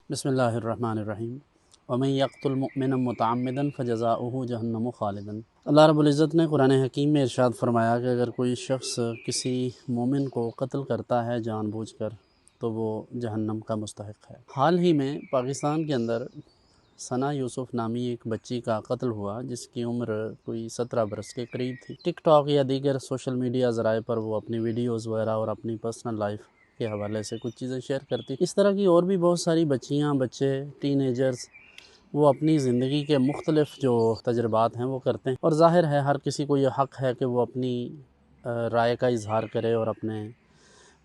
बिस्मिल्लाहिर्रहमानिर्रहीम वमन यक़्तुल मुअमिना मुतअम्मिदन फ़जज़ाउहु जहन्नम ख़ालिदन। अल्लाह रब्बुल इज़्ज़त ने कुरान हकीम में इरशाद फरमाया कि अगर कोई शख्स किसी मोमिन को कत्ल करता है जानबूझकर तो वो जहन्नम का मुस्तहिक़ है। हाल ही में पाकिस्तान के अंदर सना यूसुफ़ नामी एक बच्ची का कत्ल हुआ जिसकी उम्र कोई 17 बरस के करीब थी। टिकटॉक या दीगर सोशल मीडिया ज़राए पर वो अपनी वीडियोज़ वगैरह और अपनी पर्सनल लाइफ के हवाले से कुछ चीज़ें शेयर करती। इस तरह की और भी बहुत सारी बच्चियाँ, बच्चे, टीनेजर्स वो अपनी ज़िंदगी के मुख्तलिफ़ जो तजुर्बात हैं वो करते हैं, और ज़ाहिर है हर किसी को ये हक़ है कि वो अपनी राय का इज़हार करे और अपने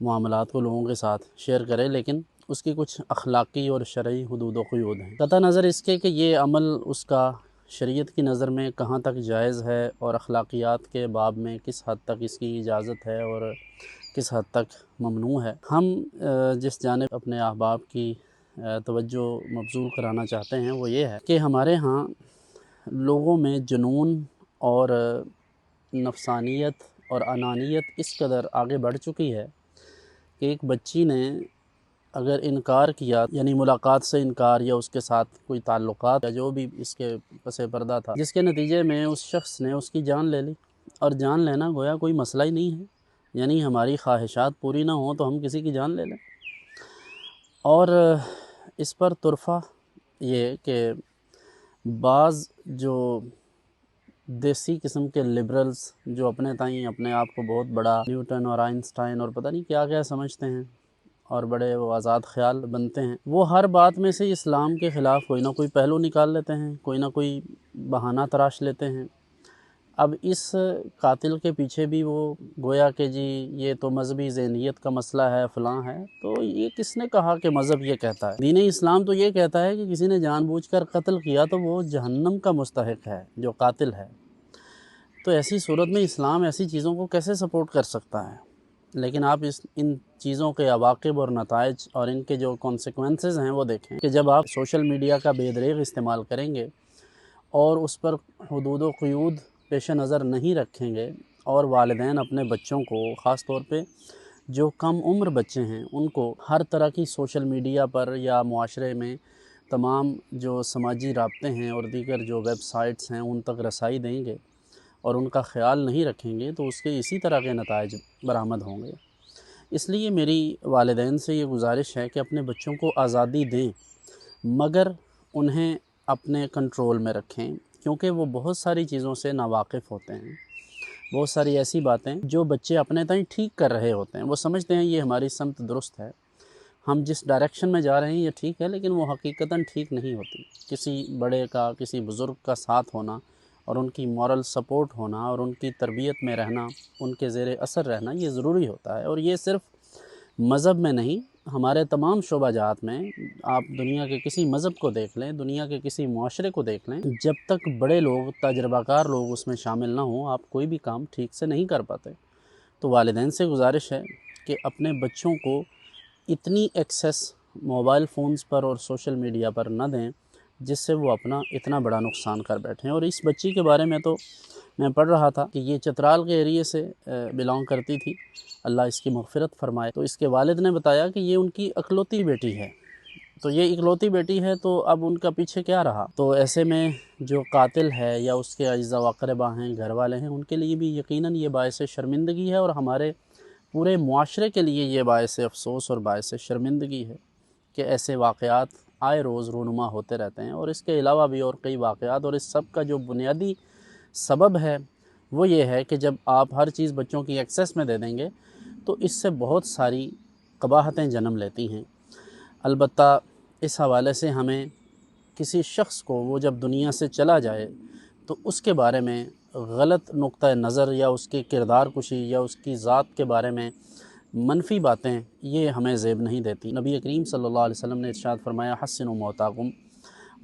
मामलात को लोगों के साथ शेयर करे, लेकिन उसकी कुछ अखलाक़ी और शरई हुदूद व क़ुयूद हैं। क़तई नज़र इसके कि ये अमल उसका शरीयत की नज़र में कहाँ तक जायज़ है और अखलाक़ियात के बाब में किस हद तक इसकी इजाज़त है और किस हद तक ममनू है। हम जिस जानिब अपने अहबाब की तवज्जो मबज़ूल कराना चाहते हैं वो ये है कि हमारे यहाँ लोगों में जुनून और नफ़सानियत और अनानियत इस कदर आगे बढ़ चुकी है कि एक बच्ची ने अगर इनकार किया, यानी मुलाकात से इनकार या उसके साथ कोई ताल्लुकात या जो भी इसके पसे पर्दा था, जिसके नतीजे में उस शख्स ने उसकी जान ले ली। और जान लेना गोया कोई मसला ही नहीं है, यानी हमारी ख्वाहिशात पूरी ना हो तो हम किसी की जान ले लें। और इस पर तुरफ़ा ये कि बाज़ जो देसी किस्म के लिबरल्स जो अपने ताईं अपने आप को बहुत बड़ा न्यूटन और आइंस्टाइन और पता नहीं क्या क्या समझते हैं और बड़े वो आज़ाद ख़याल बनते हैं, वो हर बात में से इस्लाम के ख़िलाफ़ कोई ना कोई पहलू निकाल लेते हैं, कोई ना कोई बहाना तराश लेते हैं। अब इस कातिल के पीछे भी वो गोया कि जी ये तो मज़हबी ज़हनियत का मसला है, फ़लाँ है। तो ये किसने कहा कि मज़हब ये कहता है? दीन इस्लाम तो ये कहता है कि किसी ने जानबूझकर कत्ल किया तो वो जहन्नम का मुस्तहिक़ है, जो कातिल है। तो ऐसी सूरत में इस्लाम ऐसी चीज़ों को कैसे सपोर्ट कर सकता है? लेकिन आप इन चीज़ों के अवाक़िब और नताइज और इनके जो कॉन्सिक्वेंसेस हैं वो देखें कि जब आप सोशल मीडिया का बेदरेग इस्तेमाल करेंगे और उस पर हुदूद व क़ुयूद पेश नज़र नहीं रखेंगे, और वालिदैन अपने बच्चों को ख़ास तौर पे जो कम उम्र बच्चे हैं उनको हर तरह की सोशल मीडिया पर या मुआशरे में तमाम जो समाजी राब्ते हैं और दीगर जो वेबसाइट्स हैं उन तक रसाई देंगे और उनका ख़याल नहीं रखेंगे तो उसके इसी तरह के नताइज बरामद होंगे। इसलिए मेरी वालिदैन से ये गुज़ारिश है कि अपने बच्चों को आज़ादी दें, मगर उन्हें अपने कंट्रोल में रखें, क्योंकि वो बहुत सारी चीज़ों से नावाकिफ़ होते हैं। बहुत सारी ऐसी बातें जो बच्चे अपने ताईं ठीक कर रहे होते हैं, वो समझते हैं ये हमारी समत दुरुस्त है, हम जिस डायरेक्शन में जा रहे हैं ये ठीक है, लेकिन वो हकीकतन ठीक नहीं होती। किसी बड़े का, किसी बुज़ुर्ग का साथ होना और उनकी मॉरल सपोर्ट होना और उनकी तरबियत में रहना, उनके ज़ेरे असर रहना ये ज़रूरी होता है। और ये सिर्फ़ मज़हब में नहीं, हमारे तमाम शोबाजात में, आप दुनिया के किसी मज़हब को देख लें, दुनिया के किसी मुआशरे को देख लें, जब तक बड़े लोग, तजर्बाकार लोग उसमें शामिल ना हों, आप कोई भी काम ठीक से नहीं कर पाते। तो वालिदैन से गुज़ारिश है कि अपने बच्चों को इतनी एक्सेस मोबाइल फ़ोन्स पर और सोशल मीडिया पर न दें जिससे वो अपना इतना बड़ा नुकसान कर बैठें। और इस बच्ची के बारे में तो मैं पढ़ रहा था कि ये चित्राल के एरिए से बिलोंग करती थी, अल्लाह इसकी मग़फ़िरत फ़रमाए। तो इसके वालिद ने बताया कि ये उनकी इकलौती बेटी है। तो ये इकलौती बेटी है तो अब उनका पीछे क्या रहा? तो ऐसे में जो कातिल है या उसके अज़्ज़ा व अक़रबा हैं, घर वाले हैं, उनके लिए भी यकीनन ये बाइस शर्मिंदगी है और हमारे पूरे मुआशरे के लिए ये बाइस अफ़सोस और बाइस शर्मिंदगी है कि ऐसे वाक़यात आए रोज़ रूनुमा होते रहते हैं। और इसके अलावा भी और कई वाक़यात, और इस सब का जो बुनियादी सबब है वो ये है कि जब आप हर चीज़ बच्चों की एक्सेस में दे देंगे तो इससे बहुत सारी क़बाहतें जन्म लेती हैं। अलबत्ता इस हवाले से हमें किसी शख़्स को वो जब दुनिया से चला जाए तो उसके बारे में गलत नुक्ता नज़र या उसके किरदार कुशी या उसकी ज़ात के बारे में मनफी बातें ये हमें ज़ेब नहीं देती। नबी करीम सल्लल्लाहु अलैहि वसल्लम ने इरशाद फरमाया, हस्सिनु मौताकुम,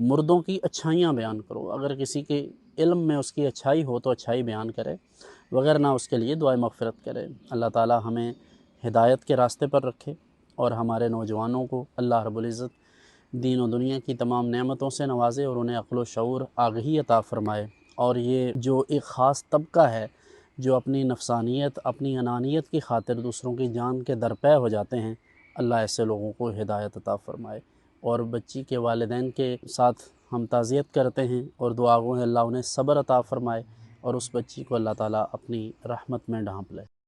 मुर्दों की अच्छाइयाँ बयान करो। अगर किसी के इल्म में उसकी अच्छाई हो तो अच्छाई बयान करे, वगर ना उसके लिए दुआए मग़फ़िरत करे। अल्लाह ताला हमें हिदायत के रास्ते पर रखे और हमारे नौजवानों को अल्लाह रब्बुल इज़्ज़त दीन और दुनिया की तमाम नेमतों से नवाज़े और उन्हें अक़्ल व शऊर आगही अता फ़रमाए। और ये जो एक ख़ास तबका है जो अपनी नफ़सानियत, अपनी अनानियत की खातिर दूसरों की जान के दरपे हो जाते हैं, अल्लाह ऐसे लोगों को हिदायत अता फ़रमाए। اور بچی کے والدین کے ساتھ ہم تعزیت کرتے ہیں اور دعا گو ہیں اللہ انہیں صبر عطا فرمائے اور اس بچی کو اللہ تعالیٰ اپنی رحمت میں ڈھانپ لے۔